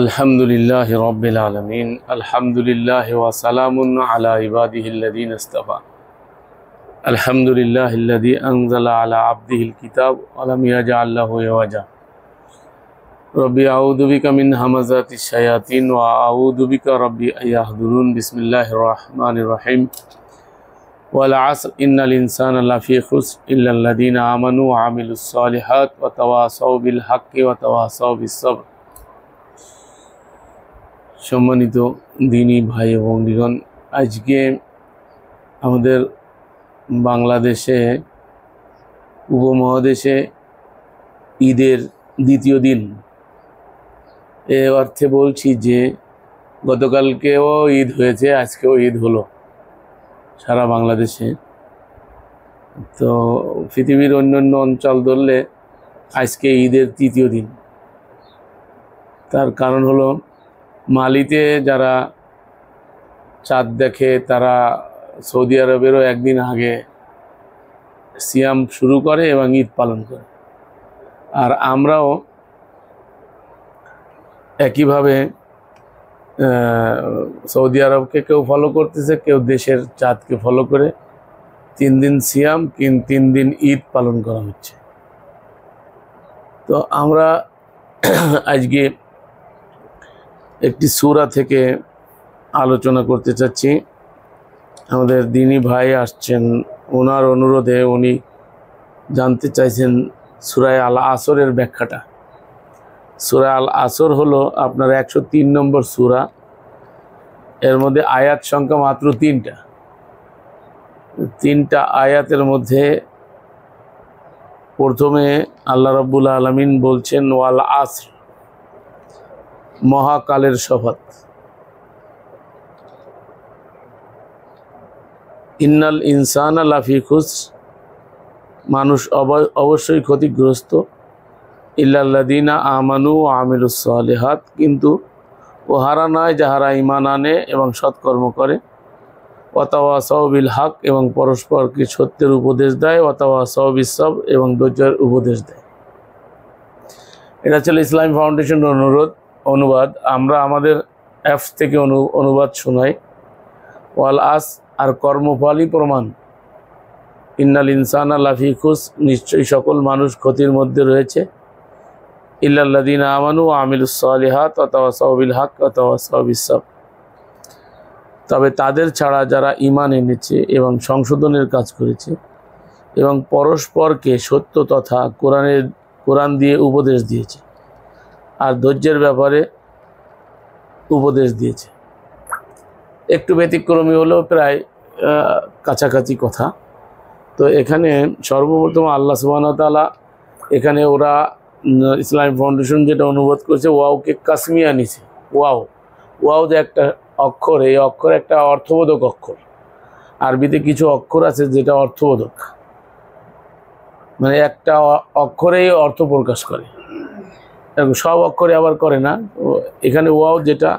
আলহামদুলিল্লাহ রাব্বিল আলামিন আলহামদুলিল্লাহ ওয়া সালামুন আলা ইবাদিহিল্লাযীনা ইসতাফা আলহামদুলিল্লাহিল্লাযী আনজালা আলা আবদিহিল কিতাব ওয়া লাম ইয়াজআল লাহু ইওয়াজা রব্বি আউযু বিকা মিন হামাযাতিশ শায়াতিন ওয়া আউযু বিকা রব্বি আইয়াহদুরুন বিসমিল্লাহির রাহমানির রহিম ওয়াল আসর ইন্নাল ইনসানা লাফি খুসর ইল্লাল্লাযীনা আমানু ওয়া আমিলুস সালিহাত ওয়া তাওয়াসাউ বিল হাক্কি ওয়া তাওয়াসাউ বিস সবর। সম্মানিত দিনী ভাই এবং বন্ধুগণ, আজকে আমাদের বাংলাদেশে উপমহাদেশে ঈদের দ্বিতীয় দিন। এ অর্থে বলছি যে গতকালকেও ঈদ হয়েছে, আজকেও ঈদ হলো সারা বাংলাদেশে। তো পৃথিবীর অন্যান্য অঞ্চল ধরলে আজকে ঈদের তৃতীয় দিন। তার কারণ হলো মালিতে যারা চাঁদ দেখে তারা সৌদি আরবেরও একদিন আগে সিয়াম শুরু করে এবং ঈদ পালন করে। আর আমরাও একইভাবে সৌদি আরবকে কেউ ফলো করতেছে, কেউ দেশের চাঁদকে ফলো করে 3 দিন সিয়াম 3 দিন ঈদ পালন করা হচ্ছে। তো আমরা আজকে একটি সূরা থেকে আলোচনা করতে চাচ্ছি। আমাদের দিনী ভাই আসছেন, ওনার অনুরোধে উনি জানতে চাইছেন সূরা আল আসরের ব্যাখ্যাটা। সূরা আল আসর হলো আপনার 103 নম্বর সূরা। এর মধ্যে আয়াত সংখ্যা মাত্র 3টা আয়াতের মধ্যে প্রথমে আল্লাহ রাব্বুল আলামিন বলছেন ওয়াল আসর, মহাকালের শপথ। ইন্নাল ইনসানা লাফি খুসর, মানুষ অবশ্যই ক্ষতিগ্রস্ত। ইল্লাল্লাযীনা আমানু ওয়া আমিলুস সালিহাত, কিন্তু ওহারা নয় যাহারা ঈমান আনে এবং সৎকর্ম করে। ওয়া তাওয়াসাউ বিল হক, এবং পরস্পরকে সত্যের উপদেশ দেয়। ওয়া তাওয়াসাউ বিস সবর, এবং ধৈর্যের উপদেশ দেয়। এটা ছিল ইসলামী ফাউন্ডেশনের অনুবাদ। আমরা আমাদের অ্যাপস থেকে অনুবাদ শোনাই। ওয়াল আস, আর কর্মফলই প্রমাণ। ইন্নাল ইনসানা লাফি খুসর, নিশ্চয়ই সকল মানুষ ক্ষতির মধ্যে রয়েছে। ইল্লাল্লাযীনা আমানু ওয়া আমিলুস সালিহাত ওয়া তাওয়াসাউ বিল হক ওয়া তাওয়াসাউ বিস সবর, তবে তাদের ছাড়া যারা ঈমান এনেছে এবং সংশোধনের কাজ করেছে এবং পরস্পরকে সত্য তথা কোরআন দিয়ে উপদেশ দিয়েছে আর ধৈর্যের ব্যাপারে উপদেশ দিয়েছে। একটু ব্যতিক্রমী হলেও প্রায় কাছাকাছি কথা। তো এখানে সর্বপ্রথম আল্লাহ সুবহানাহু ওয়া তাআলা, এখানে ওরা ইসলামী ফাউন্ডেশন যেটা অনুবাদ করেছে, ওয়াওকে কাসমিয়া নিছে। ওয়াও যে একটা অক্ষর, এই অক্ষর একটা অর্থবোধক অক্ষর। আরবিতে কিছু অক্ষর আছে যেটা অর্থবোধক, মানে একটা অক্ষরেই অর্থ প্রকাশ করে, সব অক্ষরে আবার করে না। এখানে ওয়াও যেটা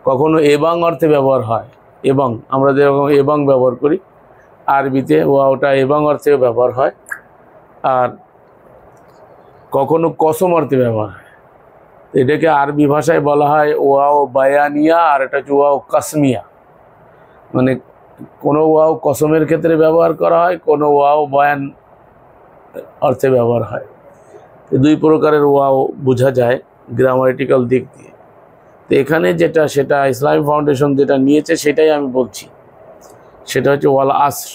কখনো এবং অর্থে ব্যবহার হয়, এবং আমরা যেরকম এবং ব্যবহার করি, আরবিতে ওয়াওটা এবং অর্থেও ব্যবহার হয়। আর কখনো কসম অর্থে ব্যবহার হয়। এটাকে আরবি ভাষায় বলা হয় ওয়াও বায়ানিয়া, আর এটা হচ্ছে ওয়াও কাসমিয়া। মানে কোনো ওয়াও কসমের ক্ষেত্রে ব্যবহার করা হয়, কোনো ওয়াও বয়ান অর্থে ব্যবহার হয়। দুই প্রকারের ওয়াও বোঝা যায় গ্রামাটিক্যাল দিক দিয়ে। তো এখানে যেটা, সেটা ইসলামী ফাউন্ডেশন যেটা নিয়েছে সেটাই আমি বলছি। সেটা হচ্ছে ওয়াল আসর।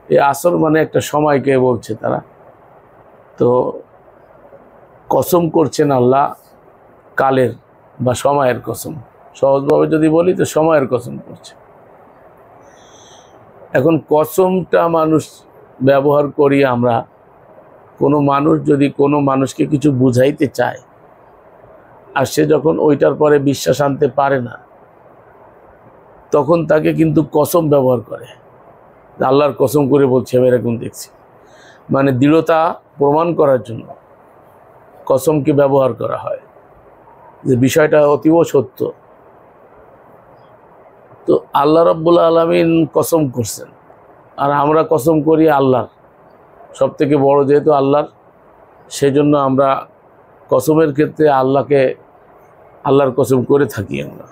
এই আসর মানে একটা সময়কে বলছে তারা। তো কসম করছেন আল্লাহ কালের বা সময়ের কসম। সহজভাবে যদি বলি তো সময়ের কসম করছে। এখন কসমটা মানুষ ব্যবহার করি আমরা। কোনো মানুষ যদি কোনো মানুষকে কিছু বুঝাইতে চায়, আর সে যখন ওইটার পরে বিশ্বাস আনতে পারে না, তখন তাকে কিন্তু কসম ব্যবহার করে। আল্লাহর কসম করে বলছে, আমি এরকম দেখছি, মানে দৃঢ়তা প্রমাণ করার জন্য কসমকে ব্যবহার করা হয়, যে বিষয়টা অতীব সত্য। তো আল্লাহ রাব্বুল আলামিন কসম করছেন, আর আমরা কসম করি আল্লাহর। সব থেকে বড় যেহেতু আল্লাহর, সেজন্য আমরা কসমের ক্ষেত্রে আল্লাহকে আল্লাহর কসম করে থাকি আমরা।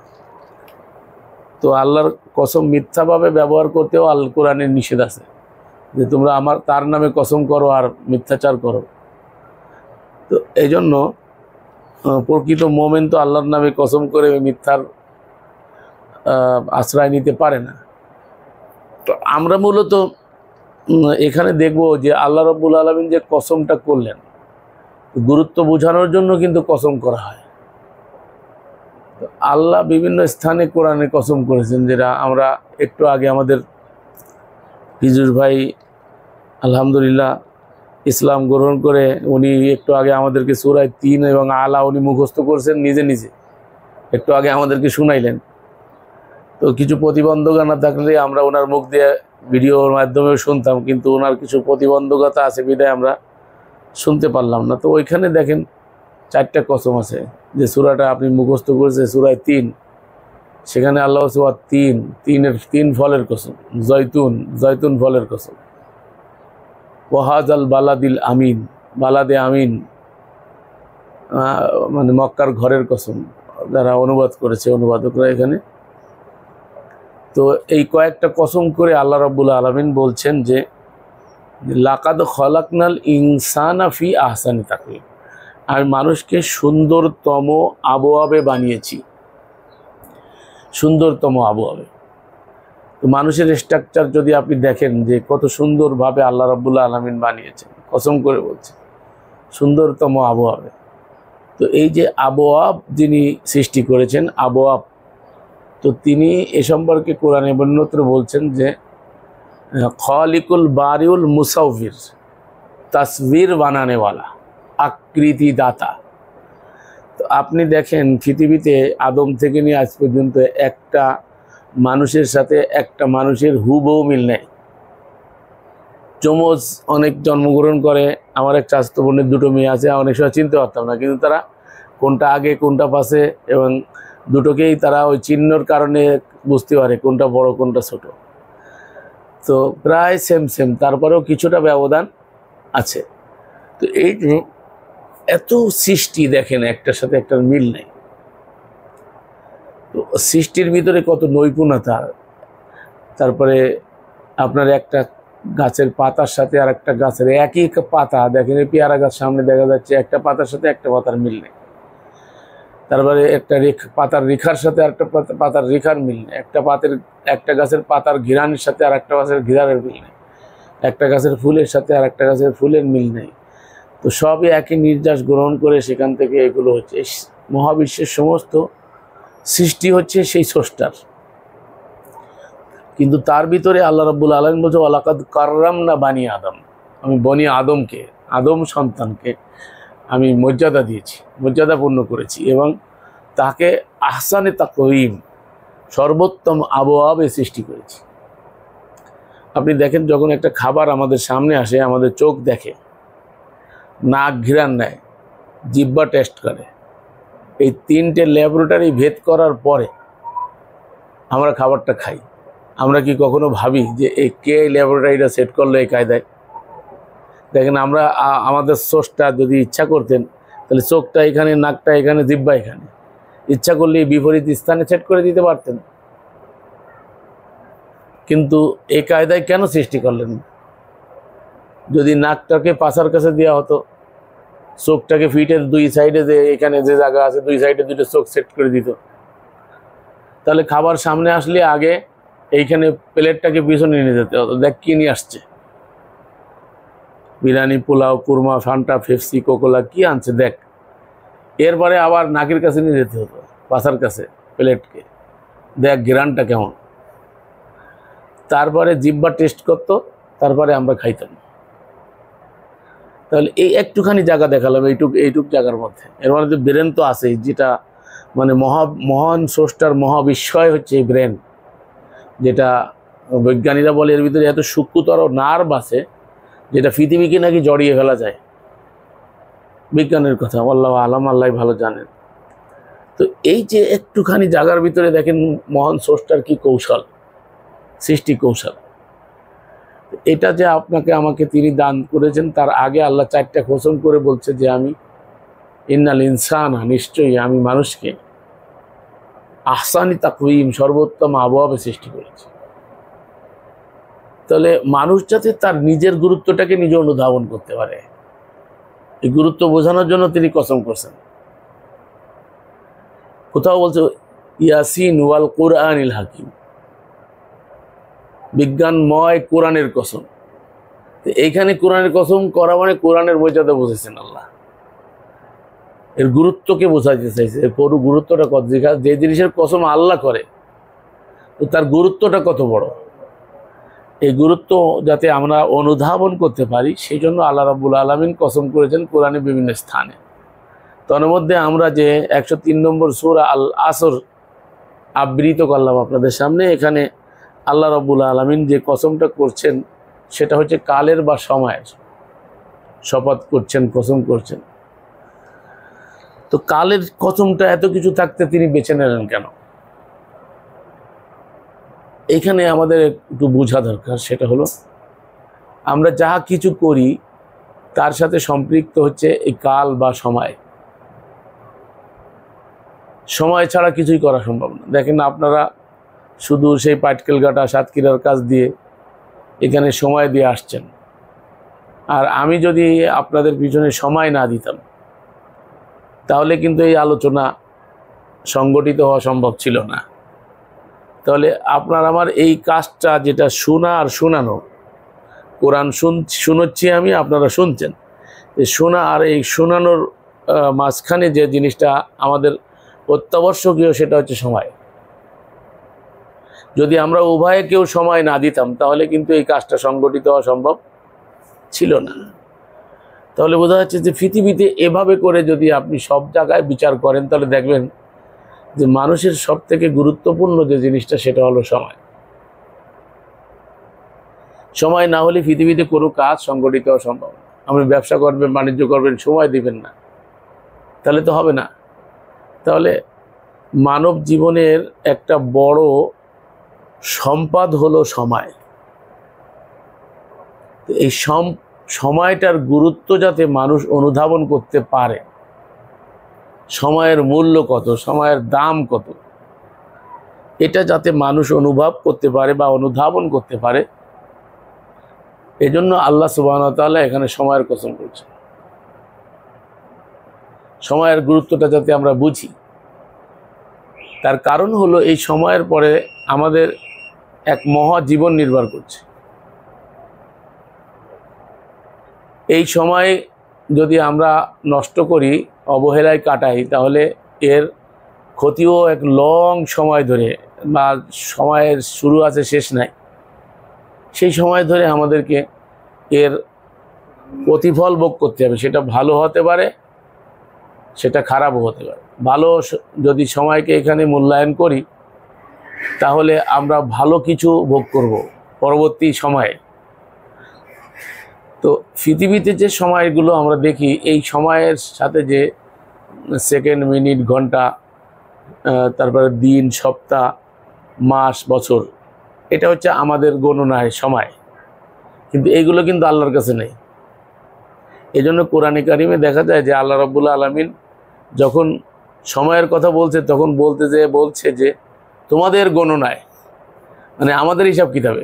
তো আল্লাহর কসম মিথ্যাভাবে ব্যবহার করতেও আল কোরআনের নিষেধ আছে যে তোমরা তার নামে কসম করো আর মিথ্যাচার করো। তো এই জন্য প্রকৃত মোমেন তো আল্লাহর নামে কসম করে মিথ্যার আশ্রয় নিতে পারে না। তো আমরা মূলত এখানে দেখব যে আল্লাহ রাব্বুল আলামিন যে কসমটা করলেন, গুরুত্ব বোঝানোর জন্য কিন্তু কসম করা হয়। তো আল্লাহ বিভিন্ন স্থানে কোরআনে কসম করেছেন, যেটা আমরা একটু আগে আমাদের হিজুর ভাই আলহামদুলিল্লাহ ইসলাম গ্রহণ করে উনি একটু আগে আমাদেরকে সূরা ৩ এবং আলা উনি মুখস্থ করেছেন নিজে নিজে, একটু আগে আমাদেরকে শুনাইলেন। তো কিছু প্রতিবন্ধকতা না থাকলে আমরা ওনার মুখ দিয়ে ভিডিওর মাধ্যমেও শুনতাম, কিন্তু ওনার কিছু প্রতিবন্ধকতা আছে বিধায় আমরা শুনতে পারলাম না। তো ওইখানে দেখেন 4টা কসম আছে, যে সূরাটা আপনি মুখস্থ করেছে সূরা ৩, সেখানে আল্লাহ তিনের 3 ফলের কসম, জয়তুন ফলের কসম, ওয়াহাজাল বালাদিল আমিন, বালাদে আমিন মানে মক্কার ঘরের কসম, যারা অনুবাদ করেছে অনুবাদকরা এখানে। তো এই কয়েকটা কসম করে আল্লাহ রাব্বুল আলামিন বলছেন যে লাকাদ খলাকনাল ইনসানা ফি আহসানি তাকওয়িম, আমি মানুষকে সুন্দরতম আবহাওয়াবে বানিয়েছি, সুন্দরতম আবহাওয়াবে। তো মানুষের স্ট্রাকচার যদি আপনি দেখেন যে কত সুন্দরভাবে আল্লাহ রাব্বুল আলামিন বানিয়েছেন, কসম করে বলছে সুন্দরতম আবহাওয়াবে। তো এই যে আবহাওয়া যিনি সৃষ্টি করেছেন আবহাওয়া, তো তিনি এ সম্পর্কে কোরআনে অন্যত্র বলছেন যে খালিকুল বারিউল মুসাউবির, তসবির বানানেওয়ালা, আকৃতি দাতা। তো আপনি দেখেন পৃথিবীতে আদম থেকে নিয়ে আজ পর্যন্ত একটা মানুষের সাথে একটা মানুষের হুবহু মিল নেই। যমজ অনেক জন্মগ্রহণ করে, আমার এক চাচাতো বোনের 2টো মেয়ে আছে, অনেক সময় চিনতে পারতাম না, কিন্তু তারা কোনটা আগে কোনটা পাশে, এবং দুটোকেই তারা ওই চিহ্নর কারণে বুঝতে পারে কোনটা বড় কোনটা ছোট। তো প্রায় সেম, তারপরেও কিছুটা ব্যবধান আছে। তো এই যে এত সৃষ্টি দেখেন, একটার সাথে একটার মিল নেই। তো সৃষ্টির ভিতরে কত নৈপুণ্যতা। তারপরে আপনার একটা গাছের পাতার সাথে আর একটা গাছের একই পাতা দেখেন, পেয়ারা গাছ সামনে দেখা যাচ্ছে, একটা পাতার সাথে একটা পাতার মিল নেই। তারপরে একটা পাতার রেখার সাথে আর একটা পাতার রেখার মিল নেই। একটা গাছের পাতার ঘিরানের সাথে আর একটা গাছের ঘিরানের মিল নেই। একটা গাছের ফুলের সাথে আর একটা গাছের ফুলের মিল নেই। তো সবই একই নির্যাস গ্রহণ করে সেখান থেকে এগুলো হচ্ছে। মহাবিশ্বের সমস্ত সৃষ্টি হচ্ছে সেই স্রষ্টার, কিন্তু তার ভিতরে আল্লাহ রাব্বুল আলামিন বলছে ওয়ালাকাদ কাররামনা বানি আদম, আমি বনি আদমকে, আদম সন্তানকে আমি মর্যাদা দিয়েছি, মর্যাদাপূর্ণ করেছি, এবং তাকে আহসানে তাকওয়িম, সর্বোত্তম আবহাওয়াবে সৃষ্টি করেছি। আপনি দেখেন যখন একটা খাবার আমাদের সামনে আসে, আমাদের চোখ দেখে, নাক ঘ্রাণ নেয়, জিহ্বা টেস্ট করে, এই 3টে ল্যাবরেটরি ভেদ করার পরে আমরা খাবারটা খাই। আমরা কি কখনো ভাবি যে কে ল্যাবরেটরিটা সেট করলো এই কায়দায়? দেখেন আমরা আমাদের স্রষ্টা যদি ইচ্ছা করতেন তাহলে চোখটা এখানে, নাকটা এখানে, জিহ্বা এখানে, ইচ্ছা করলে বিপরীত স্থানে সেট করে দিতে পারতেন। কিন্তু এই কায়দায় কেন সৃষ্টি করলেন? যদি নাকটাকে পাছার কাছে দেওয়া হতো, চোখটাকে ফিটের 2 সাইডে, যে এখানে যে জায়গা আছে 2 সাইডে 2টো চোখ সেট করে দিত, তাহলে খাবার সামনে আসলে আগে এইখানে প্লেটটাকে পিছনে নিয়ে যেতে হতো, দেখ কি নিয়ে আসছে, বিরিয়ানি, পোলাও, কুরমা, ফান্টা, পেপসি, কোকোলা কি আনছে দেখ। এরপরে আবার নাকের কাছে নিয়ে যেতে হতো, পাছার কাছে প্লেটকে, দেখ ঘ্রাণটা কেমন। তারপরে জিহ্বা টেস্ট করতো, তারপরে আমরা খাইতাম। তাহলে এই একটুখানি জায়গা দেখালাম, এইটুক জায়গার মধ্যে। এর মধ্যে ব্রেন তো আছেই, যেটা মানে মহান স্রষ্টার মহাবিস্ময় হচ্ছে এই ব্রেন, যেটা বৈজ্ঞানিকরা বলে এর ভিতরে এত সূক্ষ্মতর নার্ভ আছে যেটা পৃথিবীকে নাকি জড়িয়ে ফেলা যায়। বিজ্ঞানের কথা আল্লাহ আলাম, আল্লাহ ভালো জানেন। তো এই যে একটুখানি জায়গার ভিতরে দেখেন মহান স্রষ্টার কি কৌশল, সৃষ্টি কৌশল। এটা যে আপনাকে আমাকে তিনি দান করেছেন, তার আগে আল্লাহ 4টা কসম করে বলছে যে আমি ইন্নাল ইনসানা, নিশ্চয়ই আমি মানুষকে, আহসানি তাকওয়িম, সর্বোত্তম আবহাওয়া সৃষ্টি করেছে। তাহলে মানুষ যাতে তার নিজের গুরুত্বটাকে নিজে অনুধাবন করতে পারে, এই গুরুত্ব বোঝানোর জন্য তিনি কসম করছেন। কোথাও বলছে ইয়াসিন ওয়াল কুরআনিল হাকিম, বিজ্ঞানময় কোরআনের কসম। এইখানে কোরআনের কসম করা মানে কোরআনের মর্যাদা বুঝেছেন আল্লাহ, এর গুরুত্বকে বোঝাইতে চাইছে। এর পুরো গুরুত্বটা কত, যে জিনিসের কসম আল্লাহ করে তো তার গুরুত্বটা কত বড়, এই গুরুত্ব যাতে আমরা অনুধাবন করতে পারি সেই জন্য আল্লাহ রাব্বুল আলামিন কসম করেছেন কোরআনে বিভিন্ন স্থানে। তার মধ্যে আমরা যে 103 নম্বর সূরা আল আসর আবৃত করলাম আপনাদের সামনে, এখানে আল্লাহ রাব্বুল আলামিন যে কসমটা করছেন সেটা হচ্ছে কালের বা সময়ের শপথ করছেন, কসম করছেন। তো কালের কসমটা এত কিছু থাকতে তিনি বেছে নিলেন কেন? এখানে আমাদের একটু বোঝা দরকার, সেটা হলো আমরা যা কিছু করি তার সাথে সম্পৃক্ত হচ্ছে এই কাল বা সময়। সময় ছাড়া কিছুই করা সম্ভব না। দেখেন আপনারা শুধু সেই পাটকেল কাটা সাতক্ষীরার কাজ দিয়ে এখানে সময় দিয়ে আসছেন, আর আমি যদি আপনাদের পিছনে সময় না দিতাম তাহলে কিন্তু এই আলোচনা সংগঠিত হওয়া সম্ভব ছিল না। তাহলে আপনার আমার এই কাজটা যেটা শোনা আর শোনানো, কোরআন শুনোচ্ছি আমি, আপনারা শুনছেন, শোনা আর এই শোনানোর মাঝখানে যে জিনিসটা আমাদের অত্যাবশ্যকীয় সেটা হচ্ছে সময়। যদি আমরা উভয়ে কেউ সময় না দিতাম তাহলে কিন্তু এই কাজটা সংগঠিত হওয়া সম্ভব ছিল না। তাহলে বোঝা যাচ্ছে যে পৃথিবীতে এভাবে করে যদি আপনি সব জায়গায় বিচার করেন তাহলে দেখবেন যে মানুষের সব থেকে গুরুত্বপূর্ণ যে জিনিসটা সেটা হলো সময়। সময় না হলে পৃথিবীতে কোনো কাজ সংগঠিত হওয়া সম্ভব না। আপনি ব্যবসা করবেন, বাণিজ্য করবেন, সময় দিবেন না তাহলে তো হবে না। তাহলে মানব জীবনের একটা বড় সম্পদ হলো সময়। এই সময়টার গুরুত্ব যাতে মানুষ অনুধাবন করতে পারে, সময়ের মূল্য কত, সময়ের দাম কত, এটা যাতে মানুষ অনুভব করতে পারে বা অনুধাবন করতে পারে, এজন্য আল্লাহ সুবহানাহু ওয়া তাআলা এখানে সময়ের কসম করছেন। সময়ের গুরুত্বটা যাতে আমরা বুঝি, তার কারণ হলো এই সময়ের পরে আমাদের এক মহা জীবন নির্ভর করছে। এই সময় যদি আমরা নষ্ট করি, অবহেলায় কাটাই, তাহলে এর ক্ষতিও এক লং সময় ধরে, বা সময়ের শুরু আছে শেষ নাই, সেই সময় ধরে আমাদেরকে এর প্রতিফল ভোগ করতে হবে। সেটা ভালো হতে পারে, সেটা খারাপও হতে পারে। ভালো যদি সময়কে এখানে মূল্যায়ন করি তাহলে আমরা ভালো কিছু ভোগ করব পরবর্তী সময়ে। তো পৃথিবীতে যে সময়গুলো আমরা দেখি, এই সময়ের সাথে যে সেকেন্ড, মিনিট, ঘন্টা, তারপরে দিন, সপ্তাহ, মাস, বছর, এটা হচ্ছে আমাদের গণনায় সময়, কিন্তু এইগুলো কিন্তু আল্লাহর কাছে নেই। এই জন্য কোরআনে কারিমে দেখা যায় যে আল্লাহ রাব্বুল আলামিন যখন সময়ের কথা বলছে তখন বলছে যে তোমাদের গণনায়, মানে আমাদের হিসাব কিতাবে।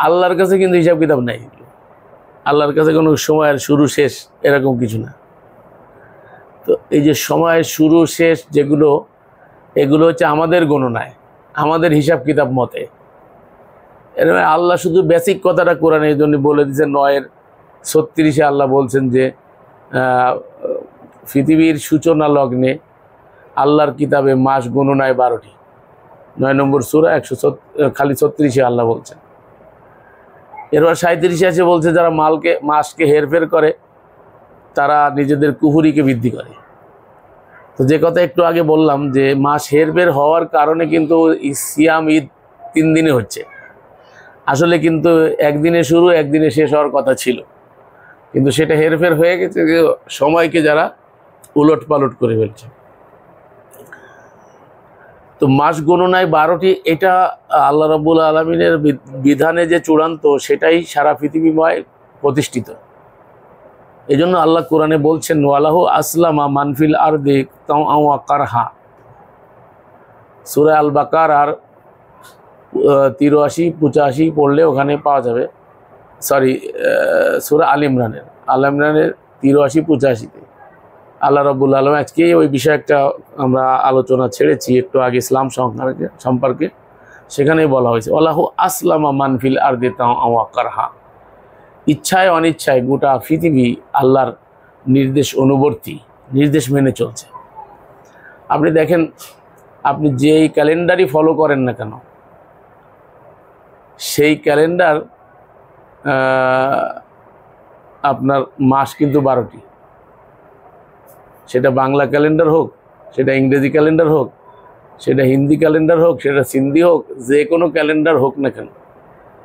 আল্লাহর কাছে কিন্তু হিসাব কিতাব নেই। আল্লাহর কাছে কোনো সময়ের শুরু শেষ এরকম কিছু না। তো এই যে সময়ের শুরু শেষ যেগুলো, এগুলো হচ্ছে আমাদের গণনায়, আমাদের হিসাব কিতাব মতে। এর আল্লাহ শুধু বেসিক কথাটা কোরআনে এই জন্য বলে দিয়েছেন। 9:36 আল্লাহ বলছেন যে পৃথিবীর সূচনা লগ্নে আল্লাহর কিতাবে মাস গণনায় 12টি। 9 নম্বর সূরা 136 আল্লাহ বলছেন। এরপর 37 বলছে যারা মাসকে হেরফের করে তারা নিজেদের কুফরিকে বৃদ্ধি করে। তো যে কথা একটু আগে বললাম যে মাস হেরফের হওয়ার কারণে কিন্তু সিয়াম, ঈদ 3 দিনে হচ্ছে। আসলে কিন্তু একদিনে শুরু একদিনে শেষ হওয়ার কথা ছিল, কিন্তু সেটা হেরফের হয়ে গেছে যে সময়কে যারা উলট পালট করে ফেলছে। তো মাস গণনায় 12টি, এটা আল্লাহ রাব্বুল আলামিনের বিধানে যে চূড়ান্ত, সেটাই সারা পৃথিবীময় প্রতিষ্ঠিত। এই জন্য আল্লাহ কোরআনে বলছেন ওয়ালাহু আসলামা মানফিল আরদি তাওআ ওয়া কারহা। সূরা আল বাকারার 83 85 পড়লে ওখানে পাওয়া যাবে। সরি, সূরা আল ইমরানের 83 85-তে আল্লাহ রাব্বুল আলামিন আজকে ওই বিষয়ে একটা আমরা আলোচনা ছেড়েছি একটু আগে ইসলাম সম্পর্কে। সেখানেই বলা হয়েছে আল্লাহু আসলামা মান ফিল আরদি তাওয়াক্কারহা, ইচ্ছায় অনিচ্ছায় গোটা পৃথিবী আল্লাহর নির্দেশ অনুবর্তী, নির্দেশ মেনে চলছে। আপনি দেখেন, আপনি যেই ক্যালেন্ডারই ফলো করেন না কেন, সেই ক্যালেন্ডার আপনার মাস কিন্তু 12টি। সেটা বাংলা ক্যালেন্ডার হোক, সেটা ইংরেজি ক্যালেন্ডার হোক, সেটা হিন্দি ক্যালেন্ডার হোক, সেটা সিন্ধি হোক, যে কোনো ক্যালেন্ডার হোক না কেন,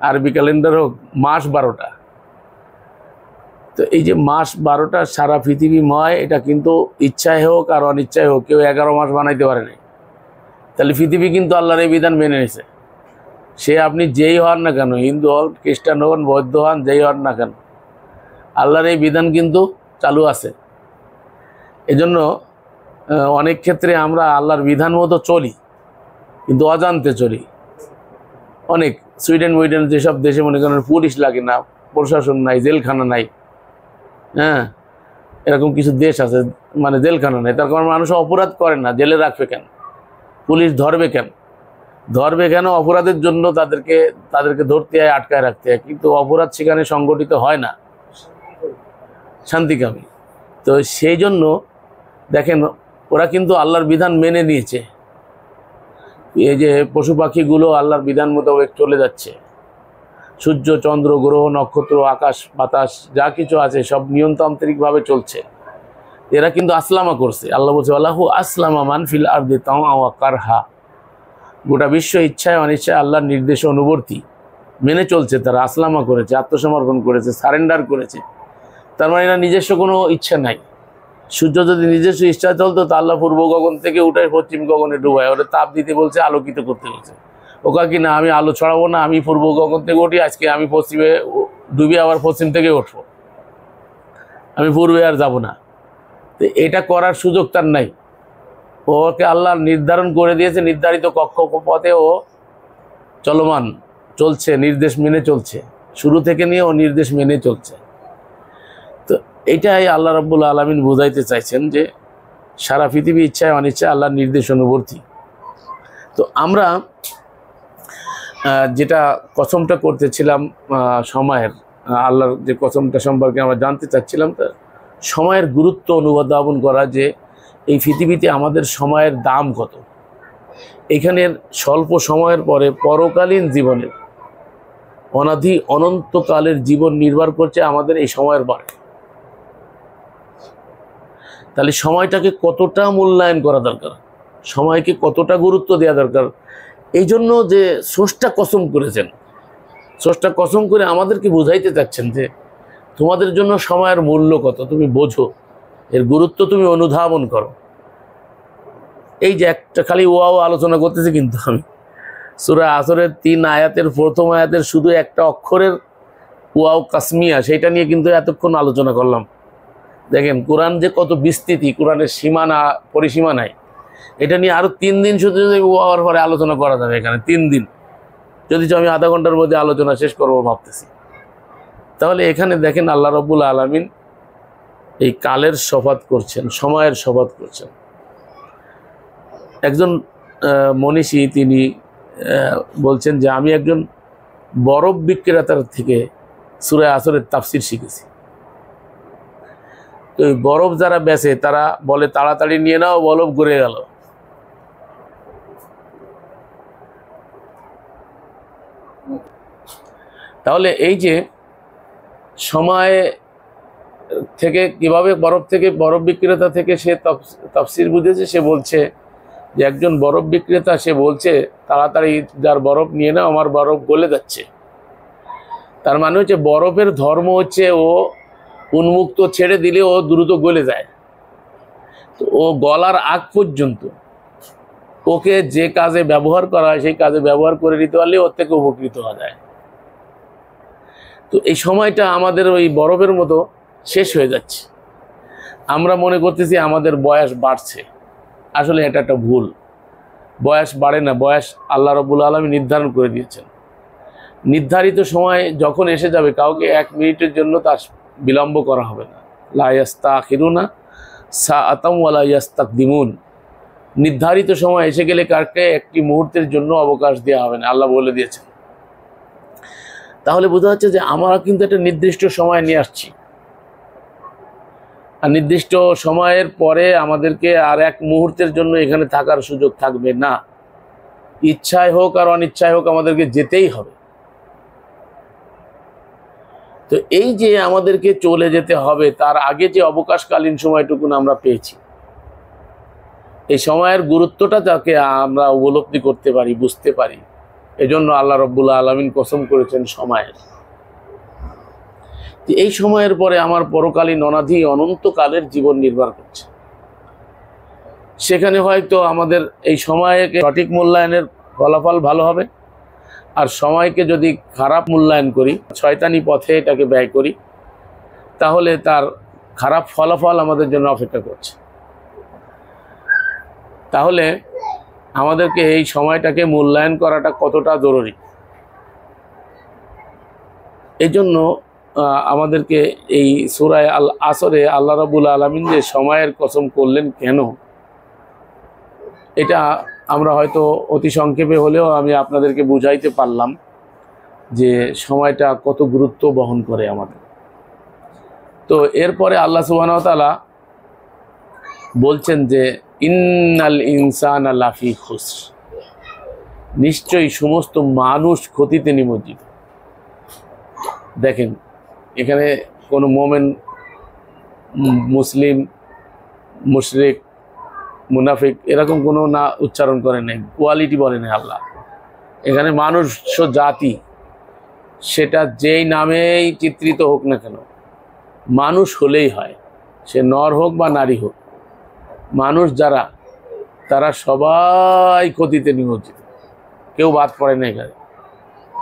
আরবি ক্যালেন্ডার হোক, মাস 12টা। তো এই যে মাস 12টা সারা পৃথিবীময়, এটা কিন্তু ইচ্ছায় হোক আর অনিচ্ছায় হোক কেউ 11 মাস বানাইতে পারে না। তাহলে পৃথিবী কিন্তু আল্লাহর এই বিধান মেনে নিয়েছে। সে আপনি যেই হন না কেন, হিন্দু হন, খ্রিস্টান হন, বৌদ্ধ হন, যেই হন না কেন, আল্লাহর এই বিধান কিন্তু চালু আছে। এজন্য অনেক ক্ষেত্রে আমরা আল্লাহর বিধান মতো চলি, কিন্তু অজান্তে চলি। অনেক সুইডেন যেসব দেশে মনে করেন পুলিশ লাগে না, প্রশাসন নাই, জেলখানা নাই, হ্যাঁ, এরকম কিছু দেশ আছে মানে জেলখানা নাই, তার কারণ মানুষ অপরাধ করে না, জেলে রাখবে কেন, পুলিশ ধরবে কেন? অপরাধের জন্য তাদেরকে ধরতে হয়, আটকায় রাখতে হয়, কিন্তু অপরাধ সেখানে সংগঠিত হয় না, শান্তিকামী। তো সেই জন্য দেখেন ওরা কিন্তু আল্লাহর বিধান মেনে নিয়েছে। এই যে পশু পাখিগুলো আল্লাহর বিধান মোতাবেক চলে যাচ্ছে, সূর্য, চন্দ্র, গ্রহ, নক্ষত্র, আকাশ বাতাস যা কিছু আছে সব নিয়মতান্ত্রিকভাবে চলছে। এরা কিন্তু আসলামা করছে। আল্লাহ বলছে আল্লাহু আসলামা মান ফিল আরদি তাওয়াক্কারহা, গোটা বিশ্ব ইচ্ছায় অনিচ্ছায় আল্লাহর নির্দেশ অনুবর্তী, মেনে চলছে। তারা আসলামা করেছে, আত্মসমর্পণ করেছে, সারেন্ডার করেছে। তার মানে এরা নিজস্ব কোনো ইচ্ছা নাই। সূর্য যদি নিজস্ব ইচ্ছা চলতো তা আল্লাহ পূর্ব গগন থেকে উঠে পশ্চিম গগনে ডুবায়, ওটা তাপ দিতে বলছে, আলোকিত করতে বলছে। ওকা কি না, আমি আলো ছড়াবো না, আমি পূর্ব গগন থেকে উঠি, আজকে আমি পশ্চিমে ডুবি আবার পশ্চিম থেকে উঠবো, আমি পূর্বে আর যাব না। তো এটা করার সুযোগ তার নাই। ওকে আল্লাহ নির্ধারণ করে দিয়েছে, নির্ধারিত কক্ষপথে ও চলমান চলছে, নির্দেশ মেনে চলছে, শুরু থেকে নিয়ে ও নির্দেশ মেনে চলছে। তো এটাই আল্লাহ রাব্বুল আলামিন বুঝাইতে চাইছেন যে সারা পৃথিবী ইচ্ছায় অনিচ্ছায় আল্লাহর নির্দেশ অনুবর্তী। তো আমরা যেটা কসমটা করতেছিলাম সময়ের, আল্লাহর যে কসমটা সম্পর্কে আমরা জানতে চাচ্ছিলাম, তা সময়ের গুরুত্ব অনুধাবন করা, যে এই পৃথিবীতে আমাদের সময়ের দাম কত। এখানের স্বল্প সময়ের পরে পরকালীন জীবনের অনাদি অনন্তকালের জীবন নির্ভর করছে আমাদের এই সময়ের পরে। তাহলে সময়টাকে কতটা মূল্যায়ন করা দরকার, সময়কে কতটা গুরুত্ব দেওয়া দরকার। এই জন্য যে স্রষ্টা কসম করেছেন, স্রষ্টা কসম করে আমাদেরকে বুঝাইতে চাচ্ছেন যে তোমাদের জন্য সময়ের মূল্য কত, তুমি বোঝো, এর গুরুত্ব তুমি অনুধাবন করো। এই যে একটা খালি ওয়াও আলোচনা করতেছি, কিন্তু আমি সূরা আসরের 3 আয়াতের প্রথম আয়াতের শুধু একটা অক্ষরের ওয়াও কাসমিয়া, সেটা নিয়ে কিন্তু এতক্ষণ আলোচনা করলাম। দেখেন কোরআন যে কত বিস্তৃতি, কোরআনের সীমানা পরিসীমা নাই। এটা নিয়ে আরও 3 দিন শুধু ওয়াওয়ার পরে আলোচনা করা যাবে এখানে, 3 দিন, যদি আমি আধা ঘন্টার মধ্যে আলোচনা শেষ করবো ভাবতেছি। তাহলে এখানে দেখেন আল্লাহ রাব্বুল আলামিন এই কালের শপথ করছেন, সময়ের শপথ করছেন। একজন মনীষী তিনি বলছেন যে আমি একজন বরফ বিক্রেতার থেকে সূরা আসরের তাফসির শিখেছি। তো এই বরফ যারা বেচে তারা বলে তাড়াতাড়ি নিয়ে নাও, বরফ গলে গেল। তাহলে এই যে সময় থেকে কিভাবে বরফ বিক্রেতা থেকে সে তাফসির বুঝেছে, সে বলছে যে একজন বরফ বিক্রেতা, সে বলছে তাড়াতাড়ি যার বরফ নিয়ে নাও, আমার বরফ গলে যাচ্ছে। তার মানে হচ্ছে বরফের ধর্ম হচ্ছে ও উন্মুক্ত ছেড়ে দিলে ও দ্রুত গলে যায়। তো ও গলার আগ পর্যন্ত ওকে যে কাজে ব্যবহার করা হয় সেই কাজে ব্যবহার করে নিতে পারলে ওর থেকে উপকৃত হওয়া যায়। তো এই সময়টা আমাদের ওই বরফের মতো শেষ হয়ে যাচ্ছে। আমরা মনে করতেছি আমাদের বয়স বাড়ছে, আসলে এটা একটা ভুল। বয়স বাড়ে না, বয়স আল্লাহ রাব্বুল আলামিন নির্ধারণ করে দিয়েছেন। নির্ধারিত সময় যখন এসে যাবে কাউকে 1 মিনিটের জন্য তার বিলম্ব করা হবে না। লা ইস্তাখিরুনা সাআতাম ওয়া লা ইস্তাকদিমুন। নির্ধারিত সময় এসে গেলে কাউকে একটি মুহূর্তের জন্য অবকাশ দেওয়া হবে না, আল্লাহ বলে দিয়েছেন। তাহলে বোঝা যাচ্ছে যে আমরা কিন্তু একটা নির্দিষ্ট সময় নিয়ে আসছি, আর নির্দিষ্ট সময়ের পরে আমাদেরকে আর 1 মুহূর্তের জন্য এখানে থাকার সুযোগ থাকবে না। ইচ্ছায় হোক আর অনিচ্ছায় হোক আমাদেরকে যেতেই হবে। তো এই যে আমাদেরকে চলে যেতে হবে, তার আগে যে অবকাশকালীন সময়টুকুন আমরা পেয়েছি, এই সময়ের গুরুত্বটা যাকে আমরা উপলব্ধি করতে পারি, বুঝতে পারি, এজন্য আল্লাহ রাব্বুল আলামিন কসম করেছেন সময়ের। এই সময়ের পরে আমার পরকালীন অনাধি অনন্তকালের জীবন নির্ভর করছে। সেখানে হয়তো আমাদের এই সময়কে সঠিক মূল্যায়নের ফলাফল ভালো হবে, আর সময়কে যদি খারাপ মূল্যায়ন করি, শয়তানি পথে এটাকে ব্যয় করি, তাহলে তার খারাপ ফলাফল আমাদের জন্য অপেক্ষা করছে। তাহলে আমাদেরকে এই সময়টাকে মূল্যায়ন করাটা কতটা জরুরি। এই জন্য আমাদেরকে এই সূরা আল আসরে আল্লাহ রাব্বুল আলামিন যে সময়ের কসম করলেন কেন, এটা আমরা হয়তো অতি সংক্ষেপে হলেও আমি আপনাদেরকে বুঝাইতে পারলাম যে সময়টা কত গুরুত্ব বহন করে আমাদের। তো এরপরে আল্লাহ সুবহানাহু ওয়া তাআলা বলছেন যে ইন্নাল ইনসানা লাফি খুসর, নিশ্চয়ই সমস্ত মানুষ ক্ষতিতে নিমজ্জিত। দেখেন এখানে কোনো মোমেন, মুসলিম, মুশরিক, মুনাফিক এরকম কোনো না উচ্চারণ করে নাই, কোয়ালিটি বলে নাই আল্লাহ। এখানে মানুষ জাতি, সেটা যেই নামেই চিত্রিত হোক না কেন, মানুষ হলেই হয়, সে নর হোক বা নারী হোক, মানুষ যারা, তারা সবাই ক্ষতিতে নিমজ্জিত, কেউ বাদ পড়ে না এখানে।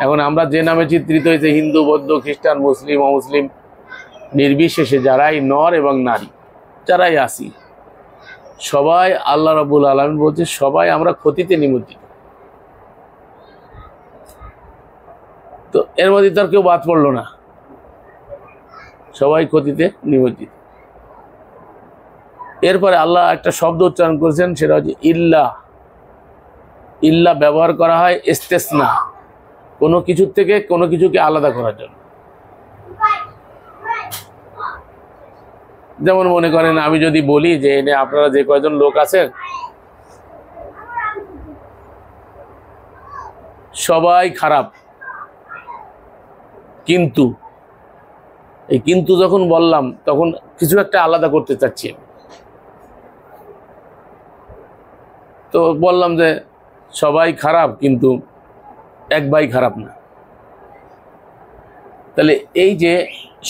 এখন আমরা যে নামে চিত্রিত হয়েছে, হিন্দু, বৌদ্ধ, খ্রিস্টান, মুসলিম, অমুসলিম নির্বিশেষে যারাই নর এবং নারী যারাই আসি, সবাই আল্লাহ রাব্বুল আলামিন বলছে সবাই আমরা ক্ষতিতে নিমজ্জিত। তো এর মধ্যে তার কেউ বাদ পড়লো না, সবাই ক্ষতিতে নিমজ্জিত। এরপরে আল্লাহ একটা শব্দ উচ্চারণ করেছেন, সেটা হচ্ছে ইল্লা। ইল্লা ব্যবহার করা হয় ইস্তেসনা, কোনো কিছুর থেকে কোনো কিছুকে আলাদা করার জন্য। যেমন মনে করেন আমি যদি বলি যে এনে আপনারা যে কয়জন লোক আছেন সবাই খারাপ, কিন্তু এই কিন্তু যখন বললাম তখন কিছু একটা আলাদা করতে চাচ্ছি। তো বললাম যে সবাই খারাপ কিন্তু এক ভাই খারাপ না। তাহলে এই যে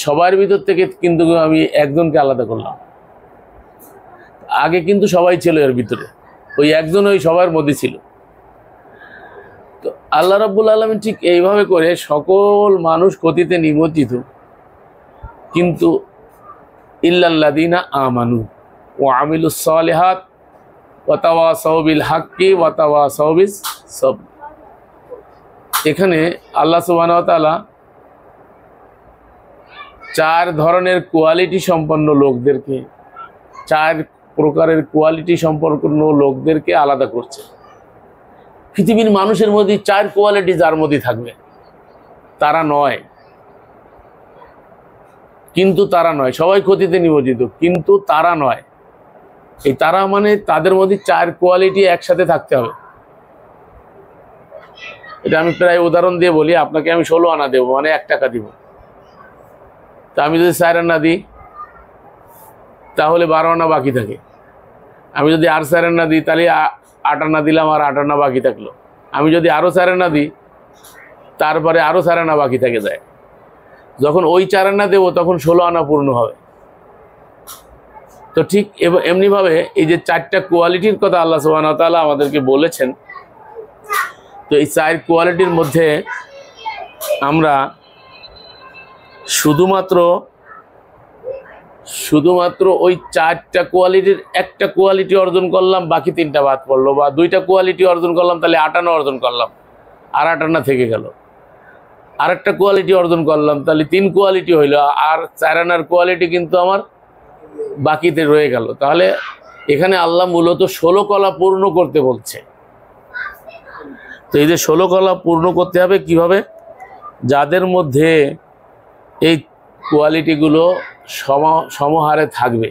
সবার ভিতর থেকে কিন্তু আমি একজনকে আলাদা করলাম, আগে কিন্তু সবাই ছিল এর ভিতরে, ওই একজন ওই সবার মধ্যে ছিল। তো আল্লাহ রাব্বুল আলামিন ঠিক এইভাবে করে সকল মানুষ ক্ষতিতে নিমজ্জিত, কিন্তু ইল্লাল্লাযীনা আমানু ওয়া আমিলুস সালিহাত ওয়া তাওয়াসাউ বিল হাক্কি ওয়া তাওয়াসাউ বিস সবর। এখানে আল্লাহ সুবহানাহু ওয়া তাআলা 4 ধরনের কোয়ালিটি সম্পন্ন লোকদেরকে, 4 প্রকারের কোয়ালিটি সম্পন্ন লোকদেরকে আলাদা করছে। পৃথিবীর মানুষের মধ্যে 4 কোয়ালিটি যার মধ্যে থাকবে, তারা নয়, কিন্তু তারা নয়, সবাই ক্ষতিতে নিমজ্জিত কিন্তু তারা নয়। এই তারা মানে তাদের মধ্যে 4 কোয়ালিটি একসাথে থাকতে হবে। এটা আমি প্রায় উদাহরণ দিয়ে বলি, আপনাকে আমি 16 আনা দেবো, মানে 1 টাকা দিব। তা আমি যদি 4 আনা দিই তাহলে 12 আনা বাকি থাকে। আমি যদি আর 4 আনা দিই তাহলে 8 আনা দিলাম, আর 8 আনা বাকি থাকলো। আমি যদি আরও 4 আনা দিই তারপরে আরও 4 আনা বাকি থেকে যায়। যখন ওই 4 আনা দেবো তখন 16 আনা পূর্ণ হবে। তো ঠিক এমনিভাবে এই যে 4টা কোয়ালিটির কথা আল্লাহ সুবহানাহু ওয়া তাআলা আমাদেরকে বলেছেন, তো এই 4 কোয়ালিটির মধ্যে আমরা শুধুমাত্র শুধুমাত্র ওই 4টা কোয়ালিটির একটা কোয়ালিটি অর্জন করলাম, বাকি 3টা বাদ পড়লো, বা 2টা কোয়ালিটি অর্জন করলাম, তাহলে 8 আনা অর্জন করলাম, আর 8 আনা থেকে গেল। আরেকটা কোয়ালিটি অর্জন করলাম, তাহলে 3 কোয়ালিটি হইলো, আর 4 আনার কোয়ালিটি কিন্তু আমার বাকিতে রয়ে গেল। তাহলে এখানে আল্লাহ মূলত 16 কলা পূর্ণ করতে বলছে। তো এই যে 16 কলা পূর্ণ করতে হবে কিভাবে? যাদের মধ্যে এই কোয়ালিটিগুলো সমহারে থাকবে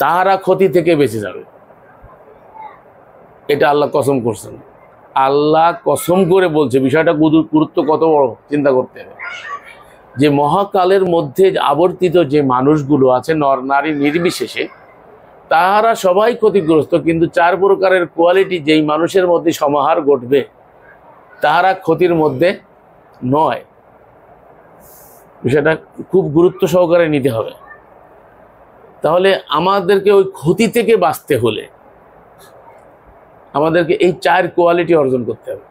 তাহারা ক্ষতি থেকে বেঁচে যাবে। এটা আল্লাহ কসম করছেন। আল্লাহ কসম করে বলছে, বিষয়টা গুরুত্ব কত বড় চিন্তা করতে হবে। যে মহাকালের মধ্যে আবর্তিত যে মানুষগুলো আছে, নর নারী নির্বিশেষে, তাহারা সবাই ক্ষতিগ্রস্ত, কিন্তু 4 প্রকারের কোয়ালিটি যেই মানুষের মধ্যে সমাহার ঘটবে তাহারা ক্ষতির মধ্যে নয়। বিষয়টা খুব গুরুত্ব সহকারে নিতে হবে। তাহলে আমাদেরকে ওই ক্ষতি থেকে বাঁচতে হলে আমাদেরকে এই 4 কোয়ালিটি অর্জন করতে হবে।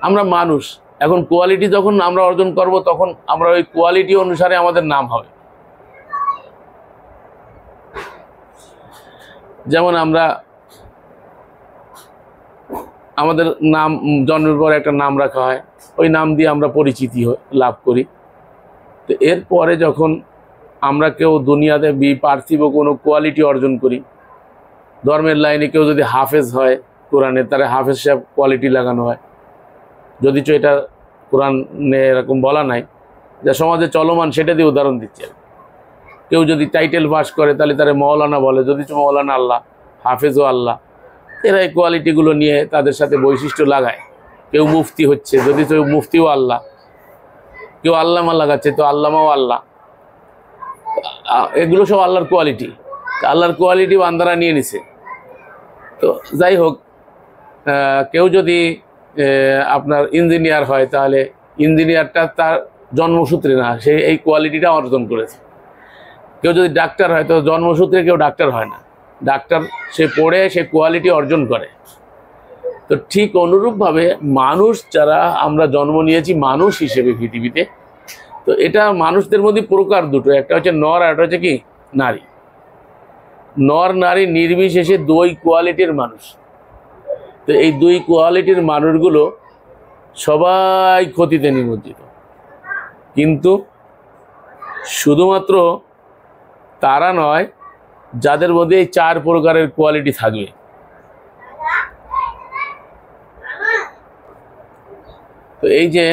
আমরা মানুষ, এখন কোয়ালিটি যখন আমরা অর্জন করব তখন আমরা ওই কোয়ালিটি অনুসারে আমাদের নাম হবে। যেমন আমরা আমাদের নাম, জন্মের পর একটা নাম রাখা হয়, ওই নাম দিয়ে আমরা পরিচিতি লাভ করি। তো এরপরে যখন আমরা কেউ দুনিয়াতে পার্থিব কোনো কোয়ালিটি অর্জন করি, ধর্মের লাইনে কেউ যদি হাফেজ হয় কোরআনে, তার হাফেজ সাহেব কোয়ালিটি লাগানো হয়। যদিচ এটা কোরআনে এরকম বলা নাই, যা সমাজে চলমান সেটা দিয়ে উদাহরণ দিচ্ছে। কেউ যদি টাইটেল পাস করে তাহলে তারা মৌলানা বলে, যদিচ মৌলানা আল্লাহ, হাফেজও আল্লাহ। এরা এই কোয়ালিটিগুলো নিয়ে তাদের সাথে বৈশিষ্ট্য লাগায়। কেউ মুফতি হচ্ছে, যদিচ মুফতিও আল্লাহ। কেউ আল্লামা লাগাচ্ছে, তো আল্লামাও আল্লাহ। এগুলো সব আল্লাহর কোয়ালিটি। আল্লাহর কোয়ালিটি বান্দারা নিয়ে নিছে। তো যাই হোক, কেউ যদি আপনার ইঞ্জিনিয়ার হয়, তাহলে ইঞ্জিনিয়ারটা তার জন্মসূত্রে না, সে এই কোয়ালিটিটা অর্জন করেছে। কেউ যদি ডাক্তার হয়, তো জন্মসূত্রে কেউ ডাক্তার হয় না, ডাক্তার সে পড়ে সে কোয়ালিটি অর্জন করে। তো ঠিক অনুরূপভাবে মানুষ যারা আমরা জন্ম নিয়েছি মানুষ হিসেবে পৃথিবীতে, তো এটা মানুষদের মধ্যে প্রকার দুটো, একটা হচ্ছে নর আর একটা হচ্ছে কি নারী। নর নারী নির্বিশেষে 2 কোয়ালিটির মানুষ। তো এই 2 কোয়ালিটির মানুষগুলো সবাই ক্ষতিতে নিমজ্জিত, কিন্তু শুধুমাত্র তারা নয়, যাদের মধ্যে এই 4 প্রকারের কোয়ালিটি থাকবে। তো এই যে